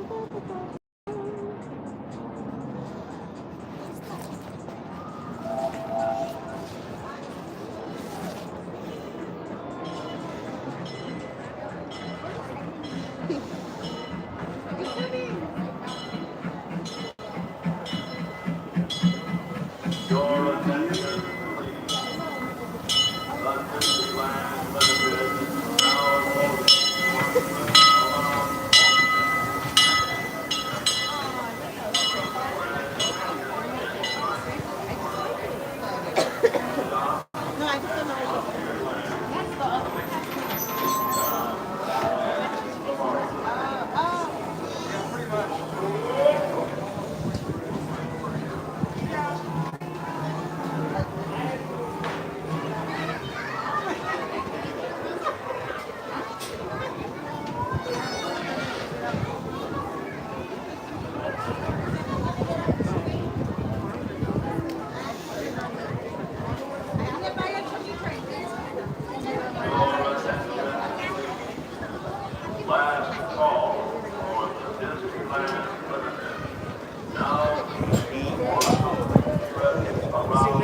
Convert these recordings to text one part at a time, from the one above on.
Your attention, please. The Disneyland Limited now voting your attention, please. Last call for the Disneyland Limited. Now being ready around Walt Disney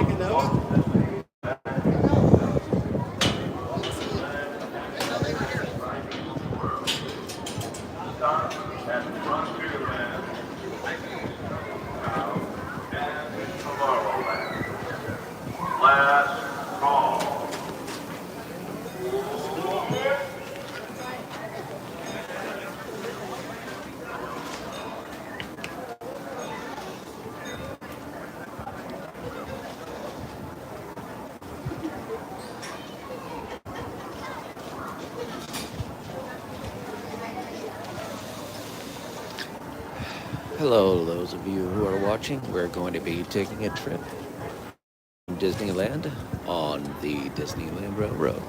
World. Start at Frontierland, Toontown, and Tomorrowland. Last call. Hello, those of you who are watching. We're going to be taking a trip to Disneyland on the Disneyland Railroad.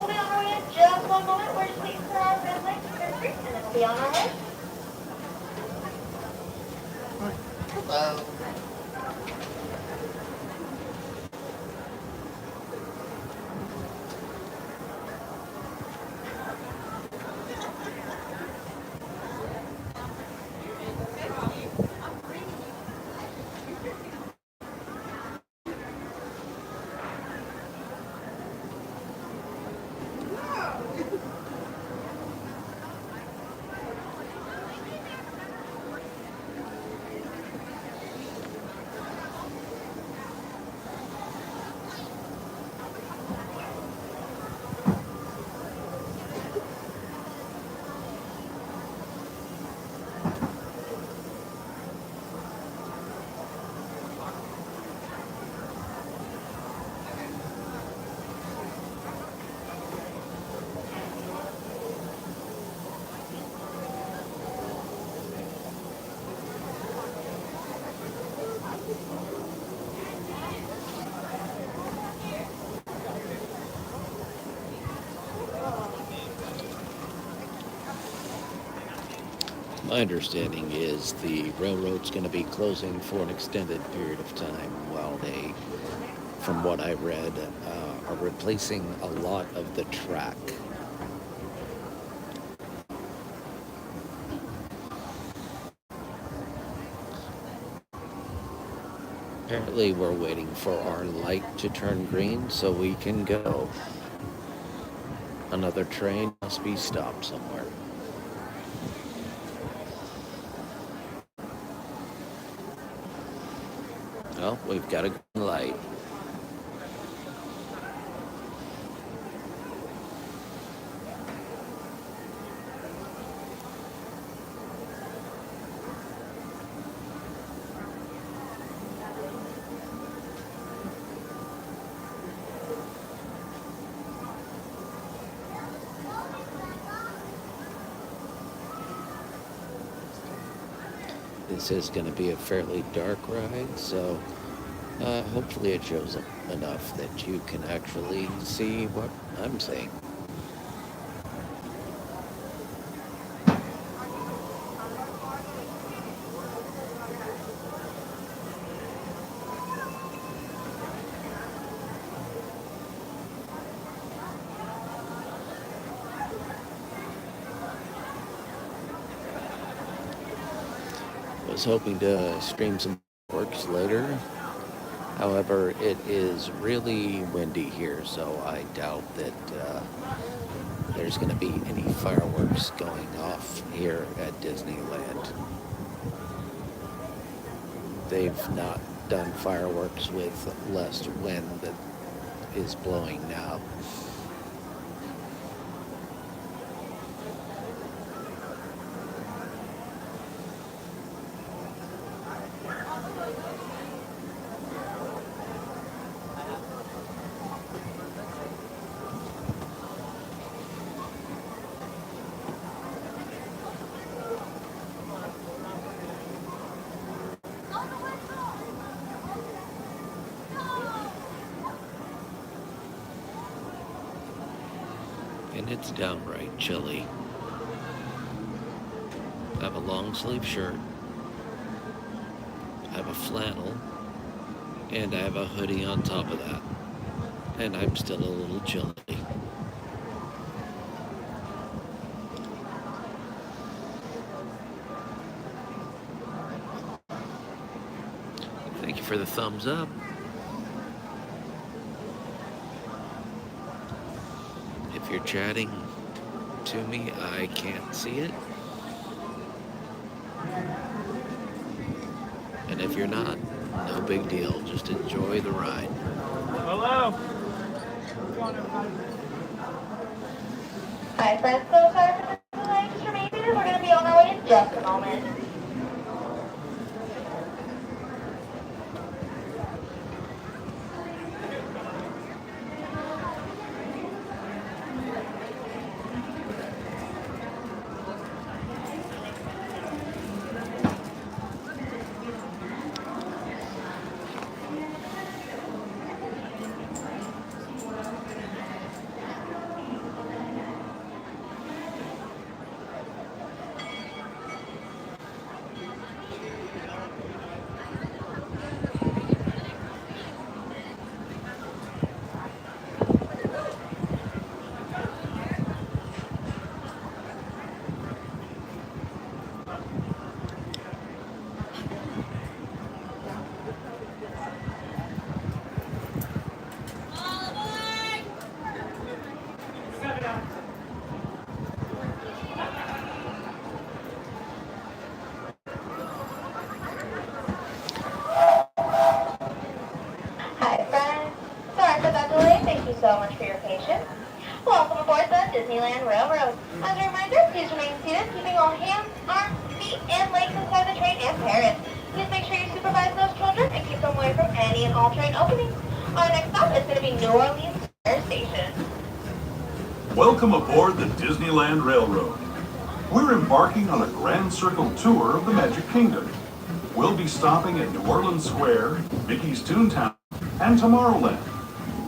We'll be on our way in just one moment. We're just waiting for our red light to turn green, and then we'll be on our way. Hello. My understanding is the railroad's going to be closing for an extended period of time while they, from what I read, are replacing a lot of the track. Apparently we're waiting for our light to turn green so we can go. Another train must be stopped somewhere. Well, we've got a green light. this is going to be a fairly dark ride, so hopefully it shows up enough that you can actually see what I'm saying. Was hoping to stream some works later. However, it is really windy here, so I doubt that there's going to be any fireworks going off here at Disneyland. They've not done fireworks with less wind that is blowing now. And it's downright chilly. I have a long sleeve shirt, I have a flannel, and I have a hoodie on top of that. And I'm still a little chilly. Thank you for the thumbs up. If you're chatting to me, I can't see it. And if you're not, no big deal. Just enjoy the ride. Hello. Hi, friends. So sorry for the delay. Just remain seated. We're going to be on our way in just a moment. Hi, friends. Sorry for that delay. Thank you so much for your patience. Welcome aboard the Disneyland Railroad. As a reminder, please remain seated, keeping all hands, arms, feet, and legs inside the train and parents. Please make sure you supervise those children and keep them away from any and all train openings. Our next stop is going to be New Orleans Square Station. Welcome aboard the Disneyland Railroad. We're embarking on a Grand Circle tour of the Magic Kingdom. We'll be stopping at New Orleans Square, Mickey's Toontown, and Tomorrowland.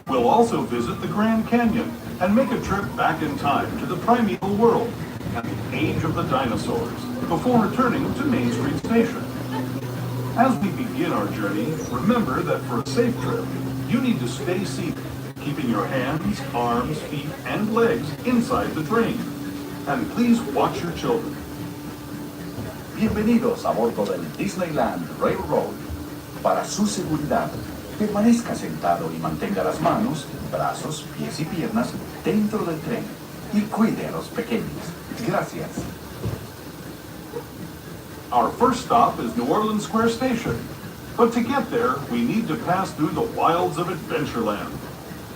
We'll also visit the Grand Canyon and make a trip back in time to the Primeval world and the age of the dinosaurs before returning to Main Street Station. As we begin our journey, remember that for a safe trip, you need to stay seated, keeping your hands, arms, feet, and legs inside the train. And please watch your children. Bienvenidos a bordo del Disneyland Railroad. Para su seguridad, permanezca sentado y mantenga las manos, brazos, pies y piernas dentro del tren y cuide a los pequeños. Gracias. Our first stop is New Orleans Square Station. But to get there, we need to pass through the wilds of Adventureland.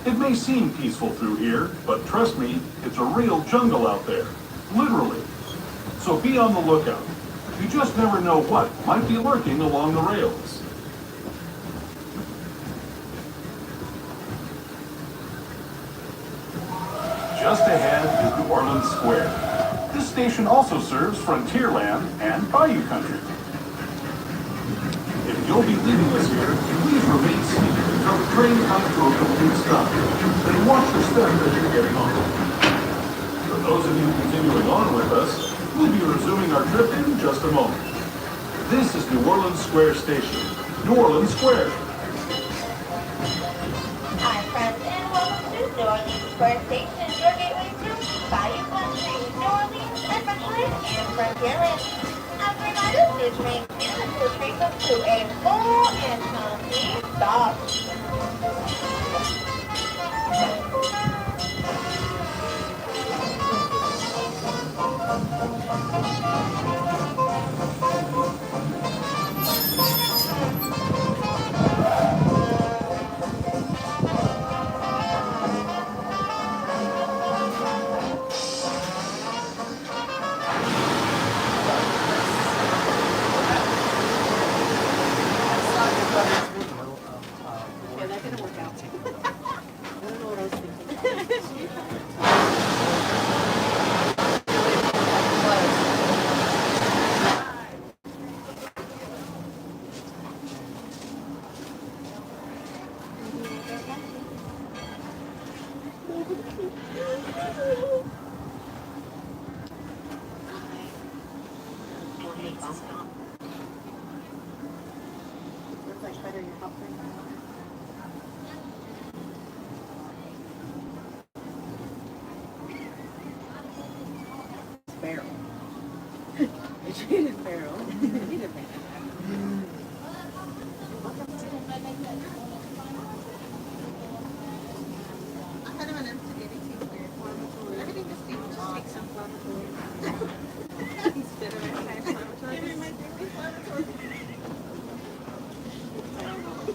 It may seem peaceful through here, but trust me, it's a real jungle out there. Literally. So be on the lookout. You just never know what might be lurking along the rails. Just ahead is New Orleans Square. This station also serves Frontierland and Bayou Country. If you'll be leaving us here, please remain seated until the train comes to a complete stop. And watch your step as you're getting on. For those of you continuing on with us, we'll be resuming our trip in just a moment. This is New Orleans Square Station. New Orleans Square. Hi, friends, and welcome to New Orleans Square Station, your gateway to Bayou Country, New Orleans, Adventureland, and Frontierland. As a reminder, please remain seated until the train comes to a full and complete stop. Yeah, that didn't work out. I don't know what I was thinking. Looks like better your help right now. Barrel. It's a barrel. Need a barrel. I kind of an empty here. Everything just seems to take some inflammatory. Instead of anti-inflammatory. It might be inflammatory. I don't know.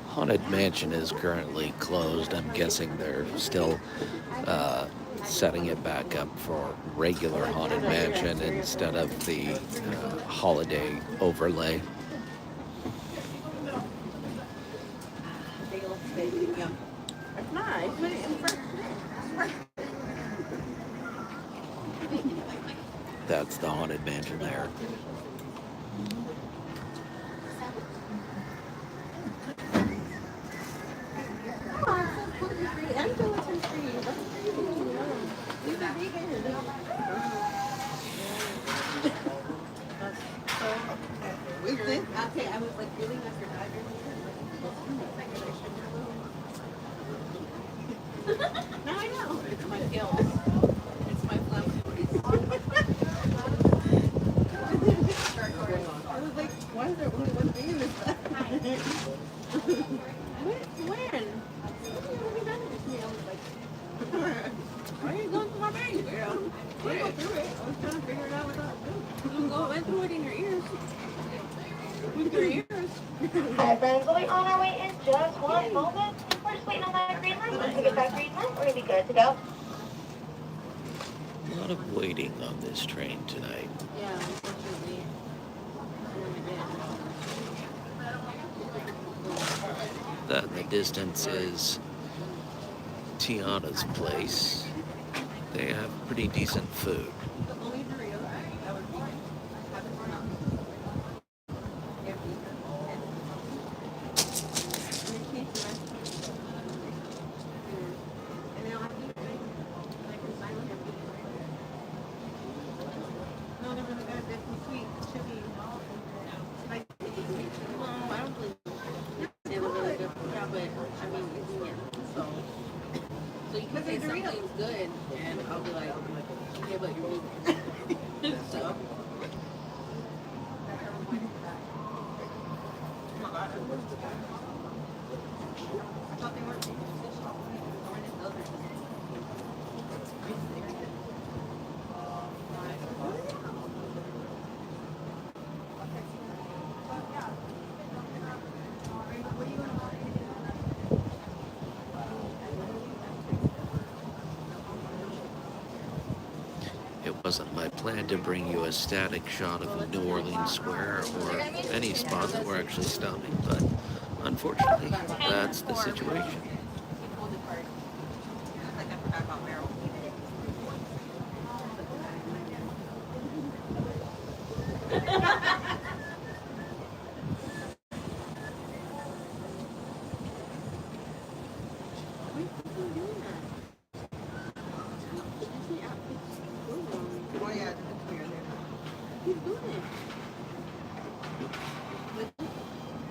Haunted Mansion is currently closed. I'm guessing they're still setting it back up for regular Haunted Mansion instead of the holiday overlay. It's nice. Put it in front. That's the Haunted Mansion there. Okay, I was like feeling like your dad. Now I know. It's my guilt. It's my flammability. I was like, why is there only one thing in this bag? When? What have you done to me? I was like, why are you going through my bag, girl? I go through it. I was trying to figure it out without. Went through it in your ears. With your ears. Hi, friends, we'll be on our way in just one moment. We're just waiting on that green light. Once we get that green light, we're going to be good to go. A lot of waiting on this train tonight. Yeah, unfortunately. That in the distance is Tiana's place. They have pretty decent food. Only Doritos. That was fine. Haven't run out. Good, and I'll be like, yeah, but you're moving. So. It wasn't my plan to bring you a static shot of New Orleans Square or any spot that we're actually stopping, but unfortunately, that's the situation. Like I forgot about Meryl. Oh yeah, the clear there. He's doing it.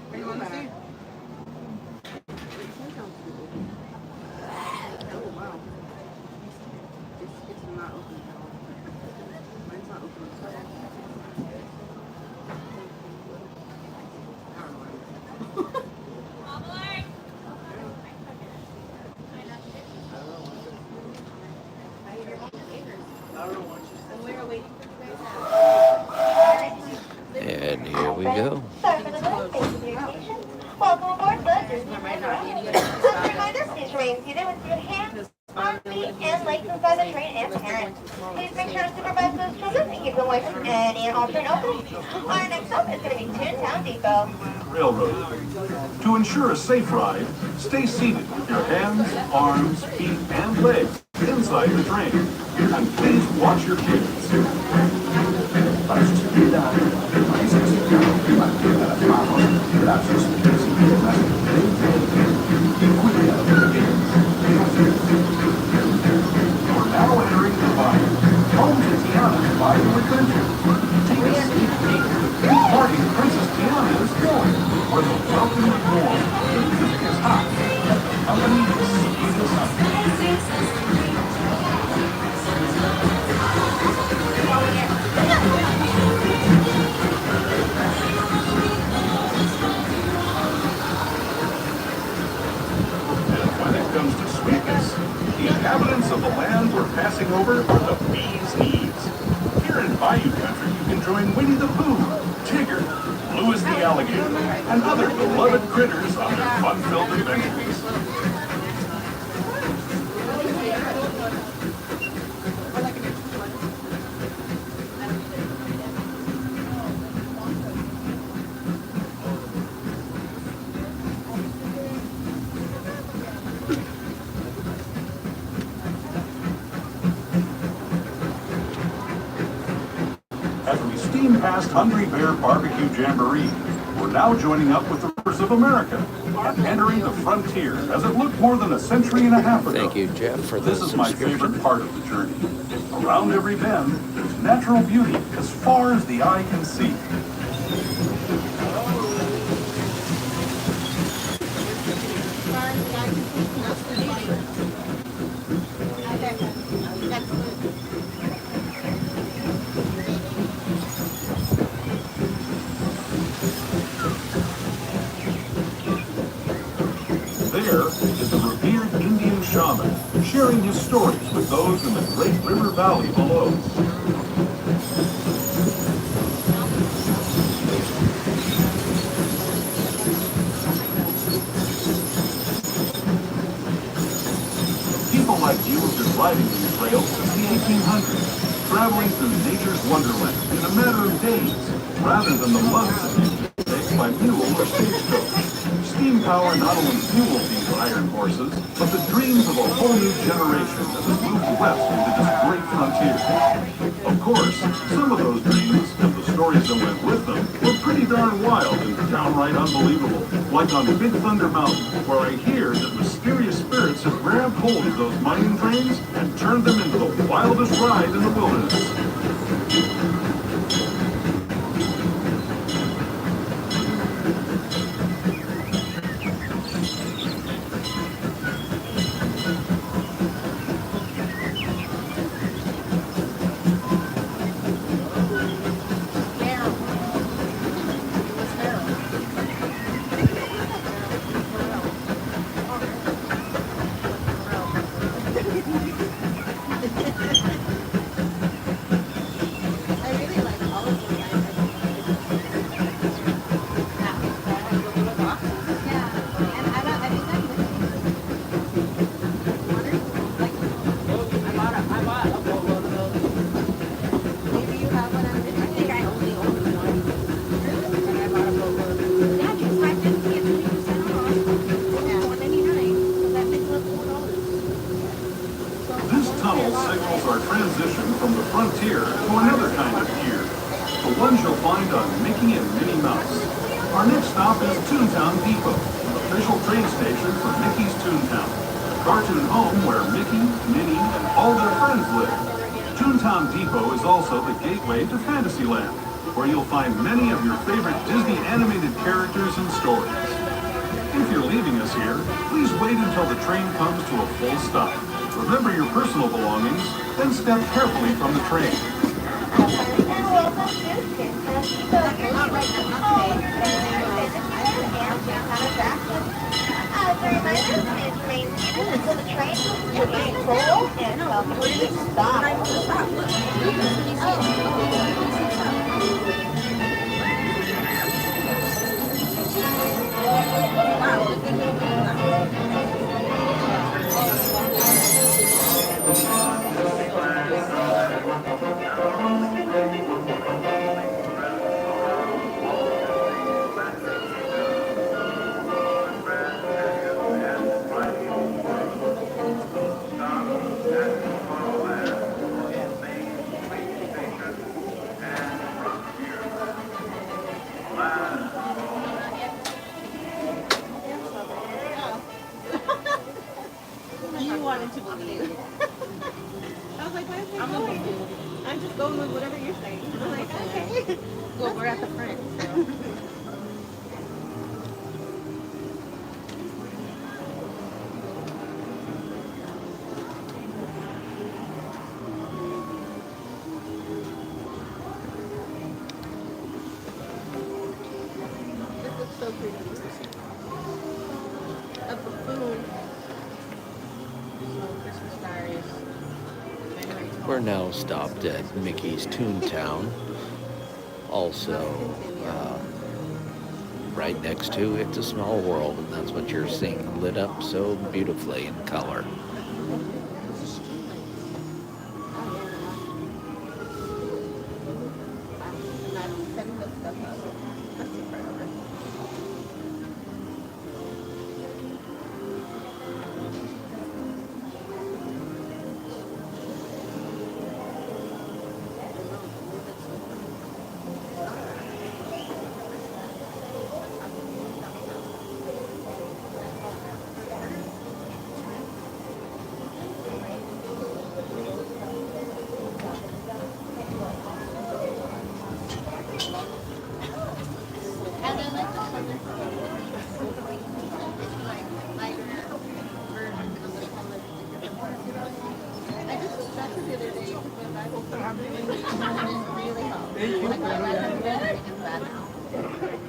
Where you want to see? Oh wow. It's not open at all. Mine's not open. I don't know. And here we go. Sorry for the delay. Thank you for your patience. Welcome aboard the Disneyland Railroad. As a reminder, please remain seated with your hands, arms, feet, and legs inside the train and parents. Please make sure to supervise those children and keep them away from any and all train openings. Our next stop is going to be Toontown Depot. Railroad. To ensure a safe ride, stay seated with your hands, arms, feet, and legs inside the train. And please watch your kids. Para su seguridad, permanezca sentado y mantenga las manos, brazos, pies y piernas dentro del tren y cuide a los pequeños. We're now entering the Bayou. Home to Tiana's Bayou Adventure. Take a sneak peek at the big party Princess Tiana is throwing, where the welcome is warm, the music is hot, and the company is singing the sun. When it comes to sweetness, the inhabitants of the land we're passing over are the bee's knees. Here in Bayou Country, you can join Winnie the Pooh, Tigger, Louis the Alligator, and other beloved critters on their fun-filled adventures. As we steam past Hungry Bear Barbecue Jamboree, we're now joining up with the rivers of America and entering the frontier as it looked more than a century and a half ago. Thank you, Jeff, for the This is my subscription. favorite part of the journey. Around every bend, there's natural beauty as far as the eye can see. There is the revered Indian shaman sharing his stories with those in the great river valley below. People like you have been riding these rails since the 1800s, traveling through nature's wonderland in a matter of days, rather than the months it takes by mule or stagecoach. Steam power not only fuels these iron horses, but the dreams of a whole new generation that has moved west into this great frontier. Of course, some of those dreams and the stories that went with them were pretty darn wild and downright unbelievable. Like on Big Thunder Mountain, where I hear that mysterious spirits have grabbed hold of those mining trains and turned them into the wildest ride in the wilderness. signals our transition from the frontier to another kind of pier, the ones you'll find on Mickey and Minnie Mouse. Our next stop is Toontown Depot, official train station for Mickey's Toontown, the cartoon home where Mickey, Minnie, and all their friends live. Toontown Depot is also the gateway to Fantasyland, where you'll find many of your favorite Disney animated characters and stories. If you're leaving us here, please wait until the train comes to a full stop. Remember your personal belongings, then step carefully from the train. Welcome to Toontown Depot. All of your favorite and Toontown attractions. As a reminder, please remain seated until the train to a full and complete stop. You wanted to believe. I was like, where's I'm going? I'm just going with whatever you're saying. I'm like, okay. Well, we're at the front. So. This looks so pretty. A buffoon. Christmas stars. We're now stopped at Mickey's Toontown. Also, right next to It's a Small World, and that's what you're seeing lit up so beautifully in color.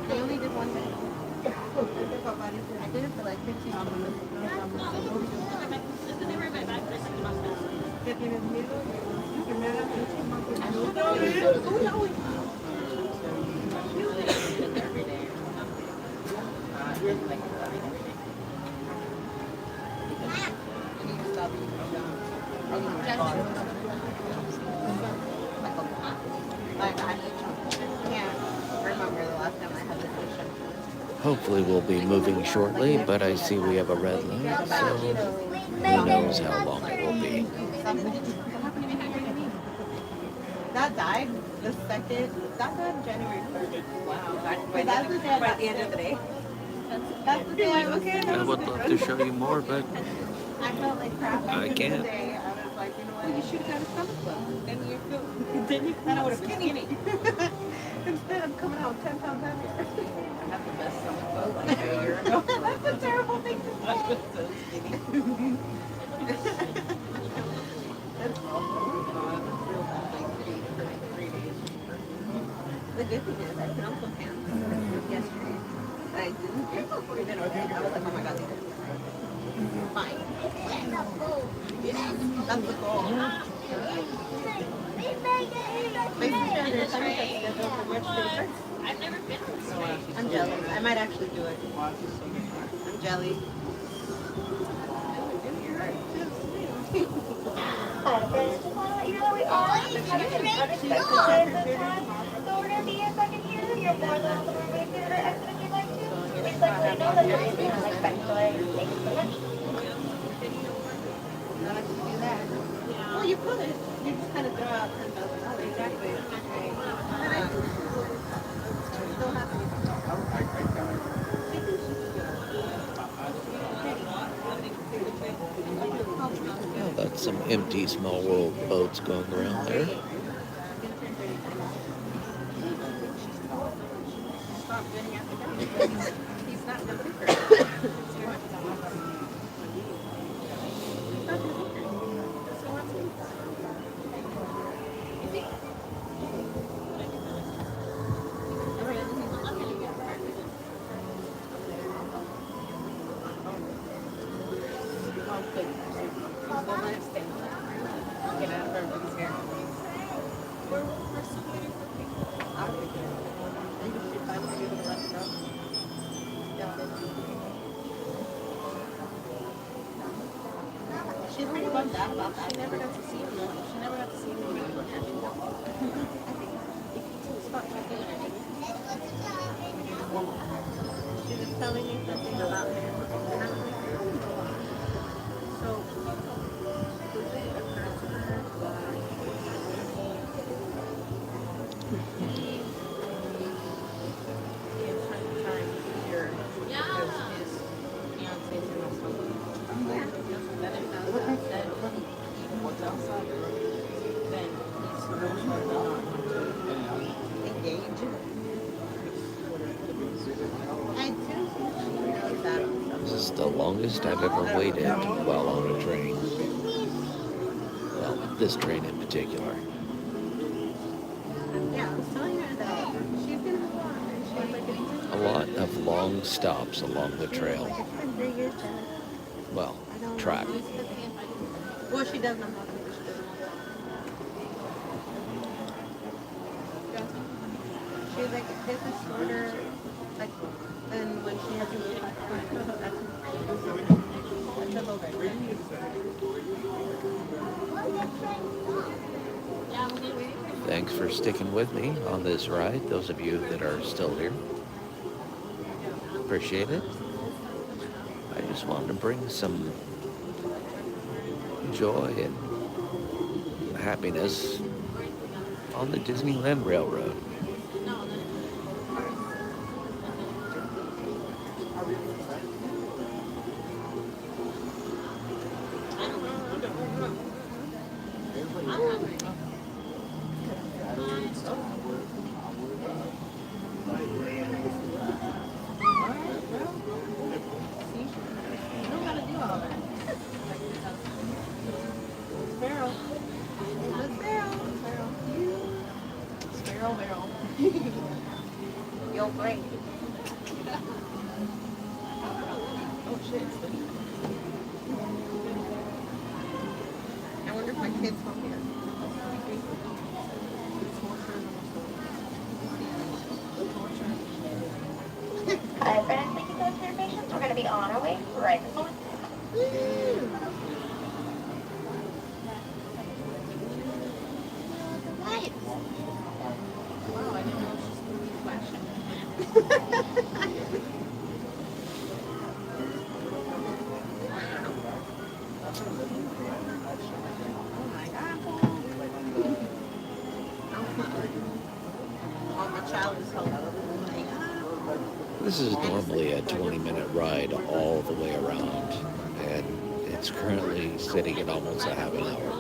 They only did one day. I did it for like 15 minutes. Hopefully we'll be moving shortly, but I see we have a red light, so who knows how long it will be. That died the second. That died January 1st. Wow. That's the day. By the end of the day. That's the day. Okay. I would love to show you more, but I felt like crap. I can't. Day. I was like, you know what? You should have got a stomach bug. Then you feel. Then you kind of would have been skinny. Instead of coming out 10 pounds heavier. I had the best stomach bug like a year ago. That's a terrible thing to say. I was so skinny. That's awful. Real bad. Like 3 days. The good thing is I put on some pants yesterday. I didn't get before dinner. I was like, oh my god, these are fine. That's the goal. I've never been this way. I'm jealous. I might actually do it. I'm jelly. Hi, friends. Just want to let you know we are having an unexpected time this time. So we're going to be a second here. You're more than welcome to remain here or exit if you'd like to. Please let me know that there is an unexpected delay. Thank you so much. Well, you could. Some empty small world boats going around there. He's not gonna pick her. She's pretty bummed out about that. She never got to see him though. She never got to see him when he was She was telling me something about him. So, was it occurred to her that he is trying to time here because his fiance's in Australia. That it found out that even what's outside the road, then he's supposed to not engage. I do think she knows that. This is the longest I've ever waited while on a train. Well, this train in particular. Yeah, I was telling her that she's gonna have a lot, and she was like, A lot of long stops along the trail. it's been 3 years now. Well, I don't track. know. Well, she does know how to, but she doesn't know how to. She was like, this is shorter, like, than when she had to do it. That's a little bit. Thanks for sticking with me on this ride, those of you that are still here. Appreciate it. I just wanted to bring some joy and happiness on the Disneyland Railroad. You're great. Oh shit. I wonder if my kids home here. Hi, friends. Thank you so much for your patience. We're going to be on our way right this moment. Nice. Wow, I didn't know she's going to be flashing. Oh my god. Oh, my child is held up. Oh my god. This is normally a 20-minute ride all the way around, and it's currently sitting at almost a half an hour.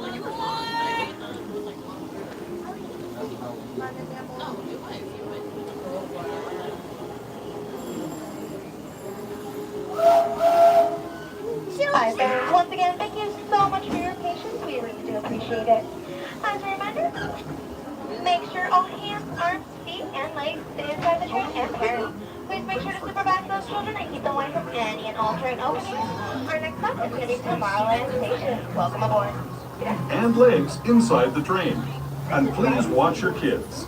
Hi, friends. Once again, thank you so much for your patience. We really do appreciate it. As a reminder, make sure all hands, arms, feet, and legs stay inside the train and parents. Please make sure to supervise those children and keep them away from any and all train openings. Our next stop is going to be Tomorrowland Station. Welcome aboard. And legs inside the train. And please watch your kids.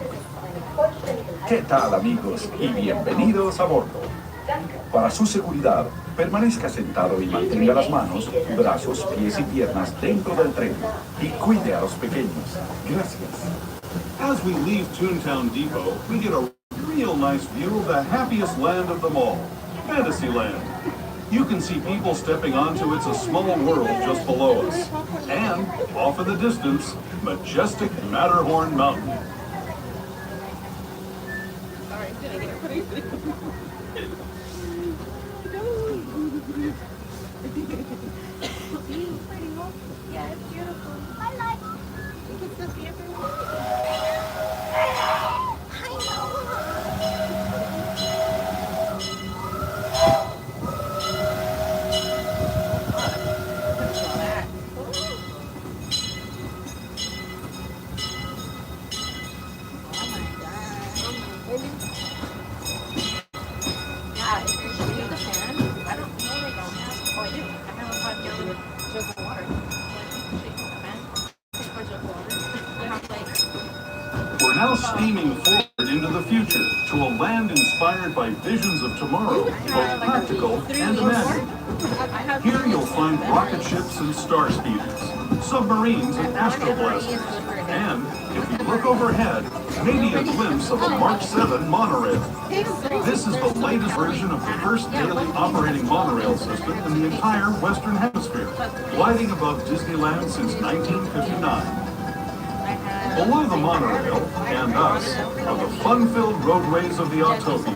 ¿Qué tal, amigos? Y bienvenidos a bordo. Para su seguridad, permanezca sentado y mantenga las manos, brazos, pies y piernas dentro del tren y cuide a los pequeños. Gracias. As we leave Toontown Depot, we get a real nice view of the happiest land of them all, Fantasyland. You can see people stepping onto It's a Small World just below us. And, off in the distance, majestic Matterhorn Mountain. Yeah, it's beautiful. bought Dylan a jug of water. Take my jug of water. A half liter. We're now steaming forward into the future to a land inspired by visions of tomorrow, both practical and imagined. Here you'll find rocket ships and star speeders, submarines and astroblasters, and, if you look overhead, maybe a glimpse of a Mark 7 monorail. This is the latest version of the first daily operating monorail system in the entire Western Hemisphere, gliding above Disneyland since 1959. Below the monorail, and us, are the fun-filled roadways of the Autopia.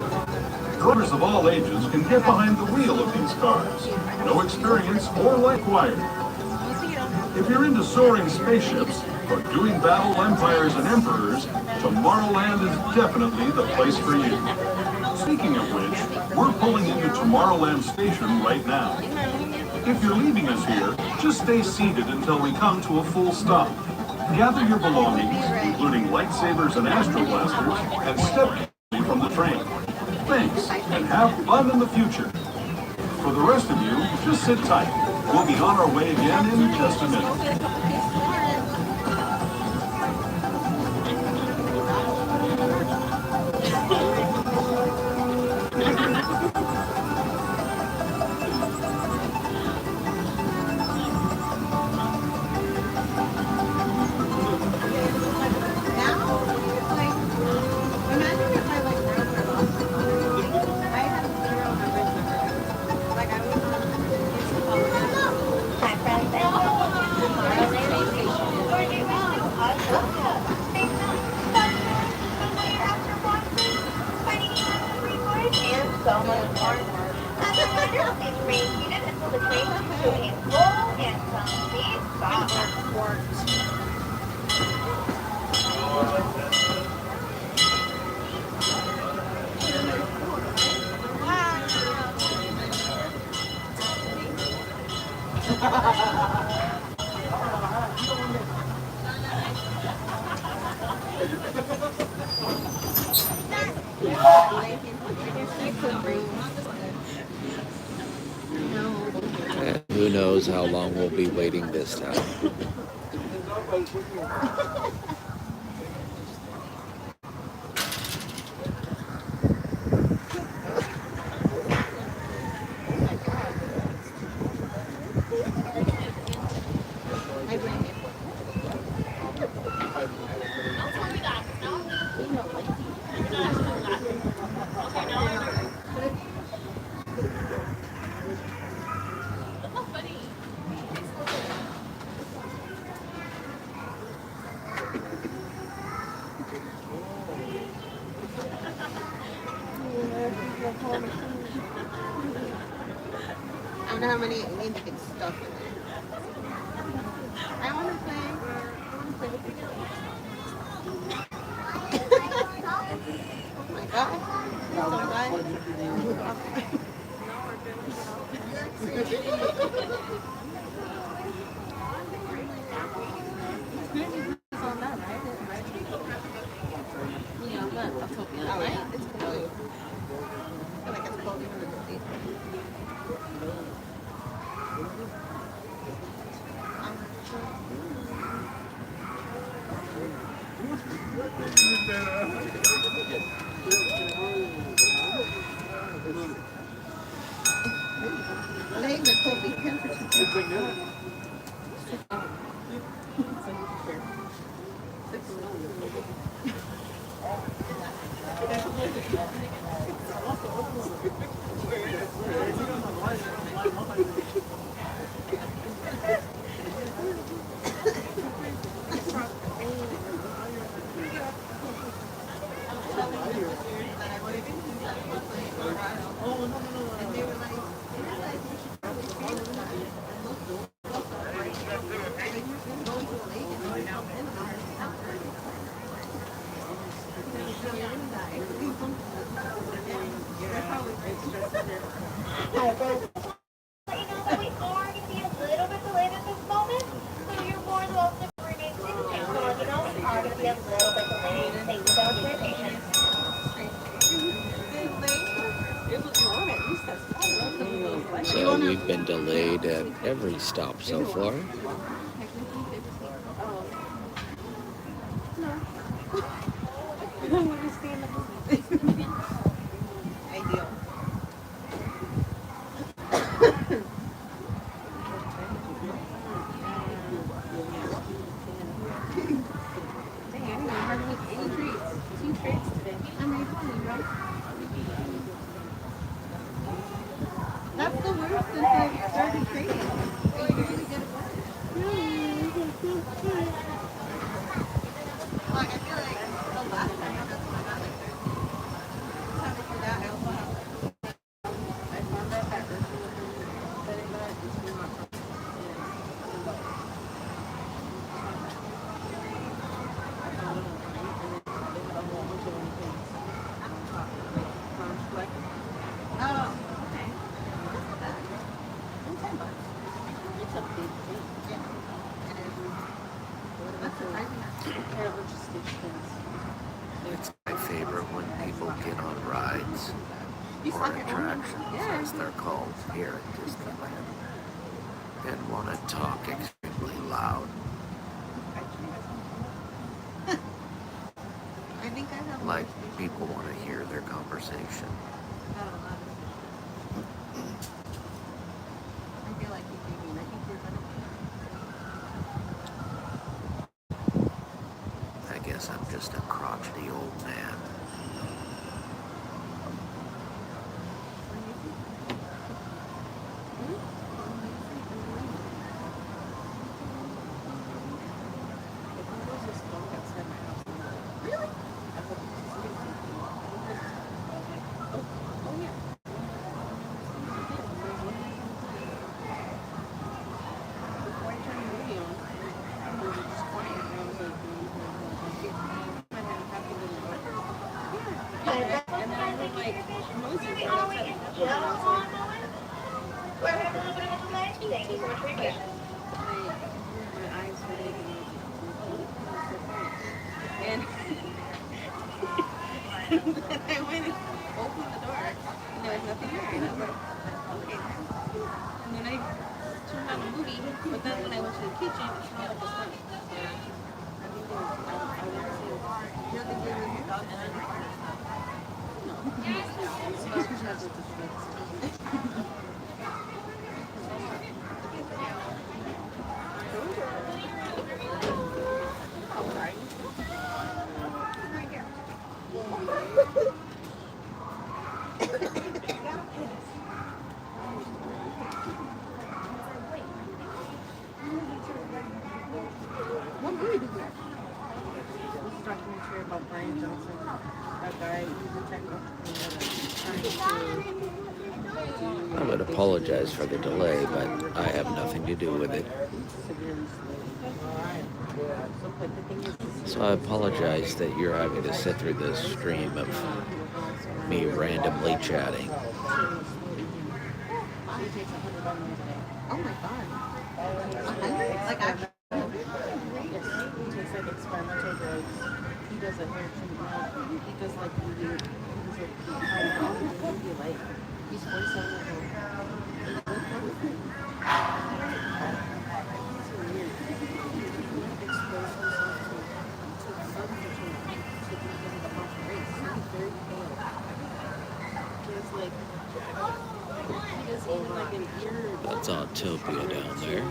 Drivers of all ages can get behind the wheel of these cars. No experience or light required. If you're into soaring spaceships or doing battle empires and emperors, Tomorrowland is definitely the place for you. Speaking of which, we're pulling into Tomorrowland Station right now. If you're leaving us here, just stay seated until we come to a full stop. Gather your belongings, including lightsabers and astroblasters, and step carefully from the train. Thanks, and have fun in the future. For the rest of you, just sit tight. We'll be on our way again in just a minute. So much more. Please remain seated until the train comes to a full and complete stop. And who knows how long we'll be waiting this time. I wonder how many needs to get stuff in there. I want to play. Oh my god. It's cold. I feel like it's cold even in the sea. Late the cold temperature. been delayed at every stop so far. Technically 50. Oh. No. I want to stay in the movie. Ideal. Dang, I didn't hardly make any treats. 2 treats today. I made honey, right? That's the worst since I started trading. I usually get it back. Like, I feel like the last time I got my got like 30. Time before that, I also have I found out that Ursula said it got it's been my Oh, okay. It's $10. It's a big thing. Yeah. It is. That's surprising. Yeah, we're just stations. It's my favorite when people get on rides You or saw your own attractions, Yeah. as they're called here at Disneyland, and want to talk extremely loud. I think I have Like people want to hear their conversation. I feel like you gave me. I think you're gonna. I guess I'm just a crotchety old man. Really? Oh yeah. Before I turned the movie on, we were just quiet, and I was like, I had a happy little daughter. Yeah. And then I heard like noises right outside the door, and I was like, Thank you so much for your patience. my eyes were big, and I was like, oh, so quiet. And then I went and opened the door, and there was nothing there, and I was like, okay. And then I turned on the movie, but then when I went to the kitchen, it smelled like a skunk. So I think there was, I want to say, you don't think there was a dog in it? No. It smells just like the skunk. What movie did that? This is a documentary about Brian Johnson, a guy who's a tech entrepreneur. I would apologize for the delay, but I have nothing to do with it. So I apologize that you're having to sit through this stream of me randomly chatting. Oh my god. 100? Like actually? Yes. He takes like experimental drugs. He does a hair treatment. He does like movie. He's like, how long is the movie like? He's 47 years old. It's so weird. He exposed himself to substitute to be in the half race. He's very pale. There's like, he does even like an ear. That's Autopia down there.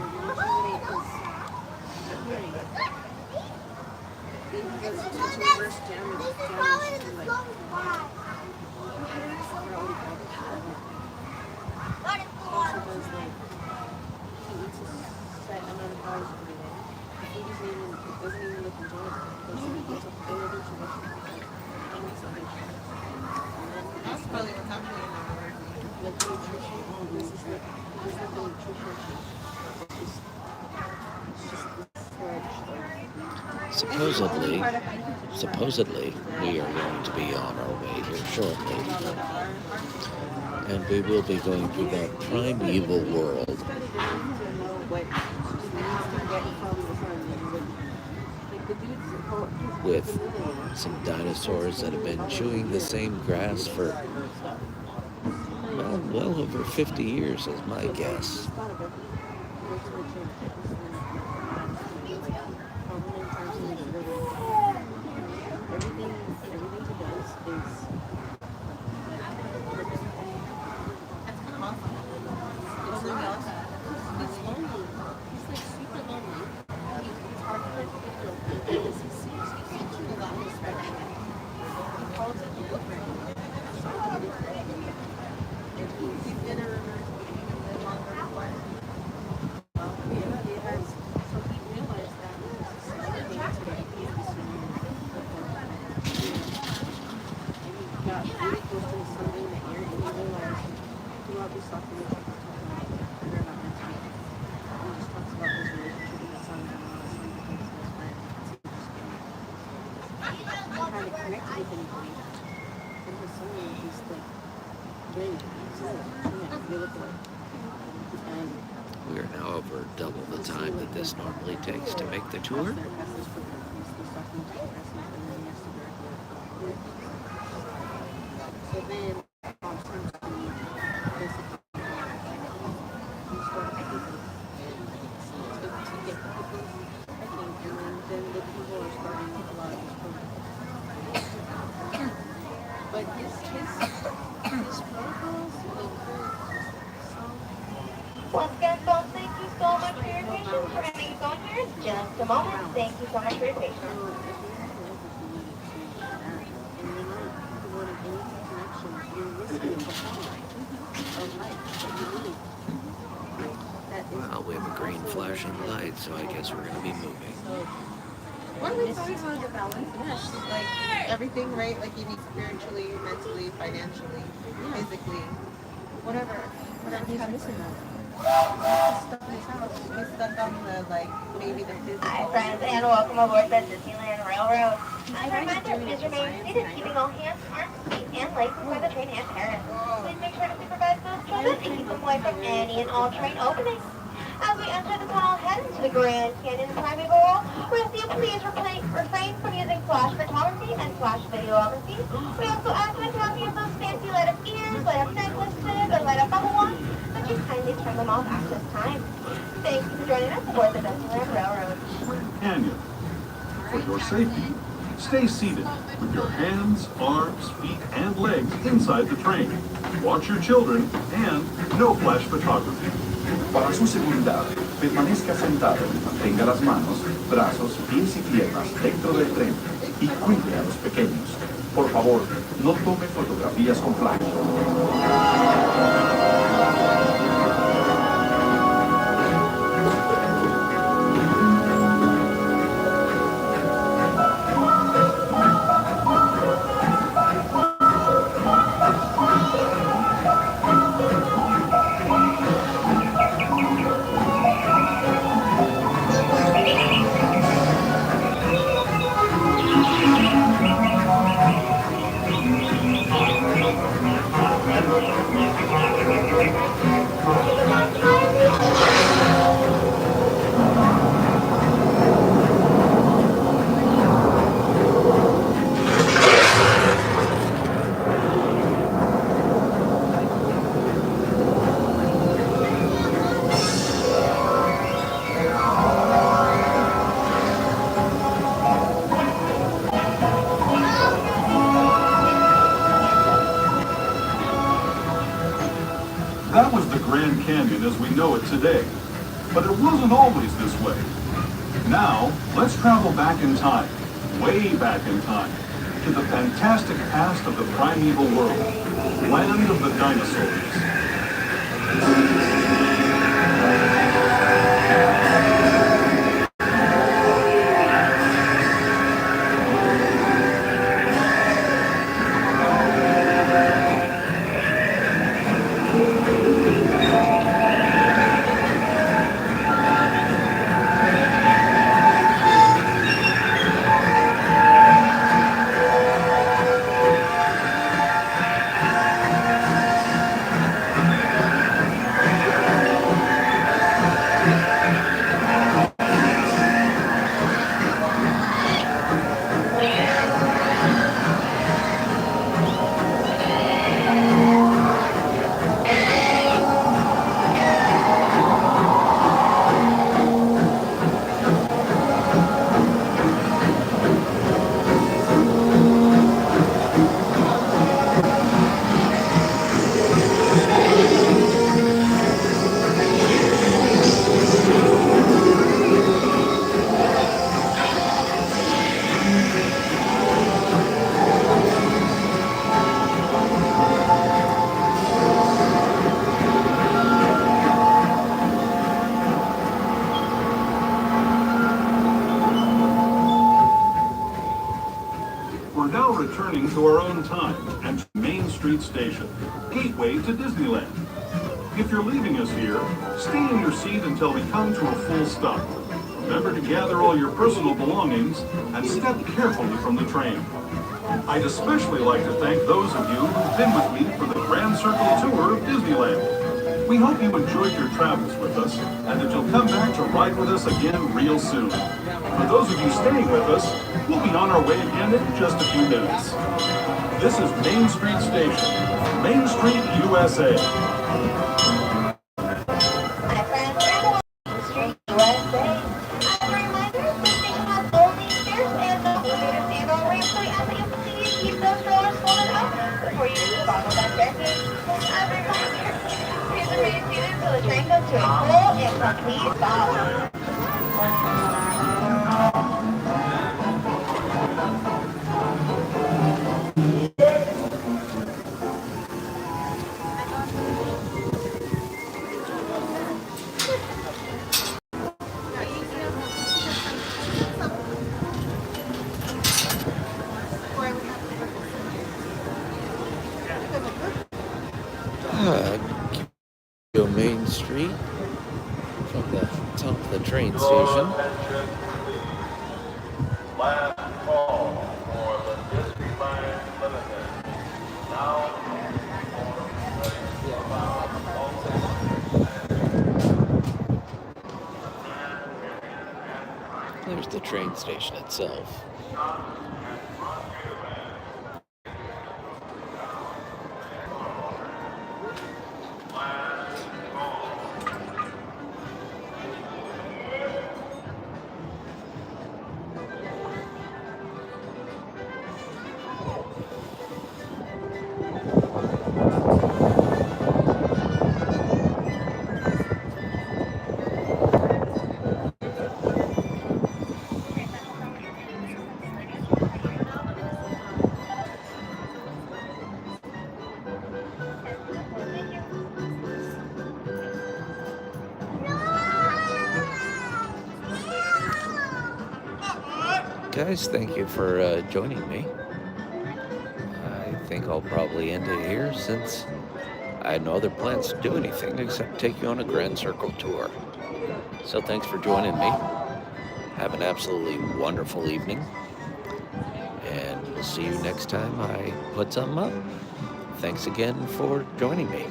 That's probably what's happening now. Like nutrition. This is the nutrition. It's just Supposedly, we are going to be on our way here shortly. And we will be going to the Primeval world. With some dinosaurs that have been chewing the same grass for, well, well over 50 years is my guess. Thought of it. Go to the gym. Like, how many times a week you go to the gym? Everything he does is it's lonely. He's like super lonely. It's hard for him to feel because he sees people that on the spectrum. He calls it different. And he's gonna remember the longer life. Yeah, he has. So he realized that society today is got really close to something in the air, and he realized throughout this documentary, they're not meant to be. He just talks about his relationship with his son and how his son becomes his best friend. He kind of connected with anybody, and his son is like very beautiful. And We are now over double the time that this normally takes to make the tour. this program, this documentary, and then he has to direct it. So then, turns to basically restart everything to get people checking, and then the people are starting a lot of this program. But his protocols so Once again, folks, thank you so much for your patience. We're going to get going here in just a moment. Thank you so much for your patience. Well, we have a green flashing light, so I guess we're going to be moving. What are we talking about the balance? Yes, like everything, right? Like you need spiritually, mentally, financially, physically, whatever. He's missing that. He's stuck in his house. He's stuck on the maybe the physical. Hi, friends, and welcome aboard the Disneyland Railroad. As a reminder, please remain seated, keeping all hands, arms, feet, and legs inside the train and parents. Please make sure to supervise those children and keep them away from any and all train openings. As we enter the tunnel head into the Grand Canyon and Primeval World, we ask you please refrain from using flash photography and flash videography. We also ask that if you have any of those fancy light up ears, light up necklaces, or light up bubble wands, that you kindly turn them off at this time. Thank you for joining us aboard the Disneyland Railroad. Canyon. For your safety, stay seated with your hands, arms, feet, and legs inside the train. Watch your children and no flash photography. Para su seguridad, permanezca sentado y mantenga las manos, brazos, pies y piernas dentro del tren y cuide a los pequeños. Por favor, no tome fotografías con flash. That was the Grand Canyon as we know it today. But it wasn't always this way. Now, let's travel back in time, way back in time, to the fantastic past of the primeval world, land of the dinosaurs. Street Station, gateway to Disneyland. If you're leaving us here, stay in your seat until we come to a full stop. Remember to gather all your personal belongings and step carefully from the train. I'd especially like to thank those of you who've been with me for the Grand Circle Tour of Disneyland. We hope you enjoyed your travels with us and that you'll come back to ride with us again real soon. For those of you staying with us, we'll be on our way again in just a few minutes. This is Main Street Station, Main Street, USA. Hi friends, we're in Street USA. As a reminder, this station has only stairs and no elevator stand or ramp, so we ask that you please keep those strollers folded up before you follow that staircase. As a reminder, please remain seated until the train comes to a full and complete stop. Go Main Street from the top of the train station. Attention, please. Last call for the Disneyland Limited. Now, There's the train station itself. Guys, thank you for joining me. I think I'll probably end it here since I had no other plans to do anything except take you on a Grand Circle tour. So thanks for joining me. Have an absolutely wonderful evening. And we'll see you next time I put something up. Thanks again for joining me.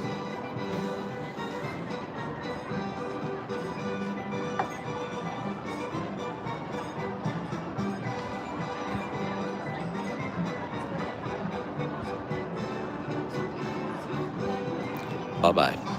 Bye-bye.